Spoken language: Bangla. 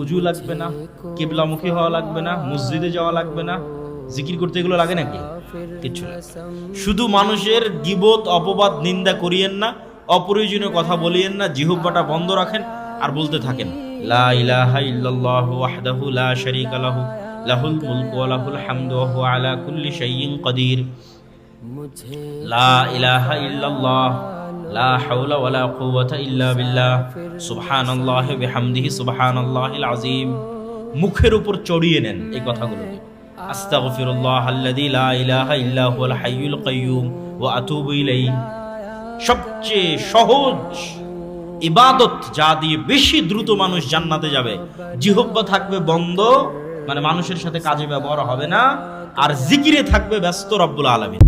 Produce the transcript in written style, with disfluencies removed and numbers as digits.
উজু লাগবে না, কিবলামুখী হওয়া লাগবে না, মসজিদে যাওয়া লাগবে না, জিকির করতে এগুলো লাগে নাকি? কিচ্ছু লাগবে না। শুধু মানুষের গীবত, অপবাদ, নিন্দা করিয়েন না, অপ্রয়োজনীয় কথা বলিয়েন না, জিহ্বাটা বন্ধ রাখেন আর বলতে থাকেন লা ইলাহা ইল্লাল্লাহু ওয়াহদাহু লা শারীকা লাহু লাহুল মুলকু ওয়া লাহুল হামদু ওয়া হুয়া আলা কুল্লি শাইইন কাদির। লা ইলাহা ইল্লাল্লাহ লা হাওলা ওয়ালা কুওয়াতা ইল্লা বিল্লাহ সুবহানাল্লাহি ওয়া বিহামদিহি সুবহানাল্লাহিল আযীম। মুখের উপর চড়িয়ে নেন এই কথাগুলোকে। আস্তাগফিরুল্লাহ আল্লাযী লা ইলাহা ইল্লা হুয়াল হাইয়ুল কাইয়্যুম ওয়া আতুবু ইলাইহি। সবচেয়ে সহজ ইবাদত, যা দিয়ে বেশি দ্রুত মানুষ জান্নাতে যাবে। জিহ্বা থাকবে বন্ধ, মানে মানুষের সাথে কাজে ব্যবহার হবে না, আর জিকিরে থাকবে ব্যস্ত রব্বুল আলামিন।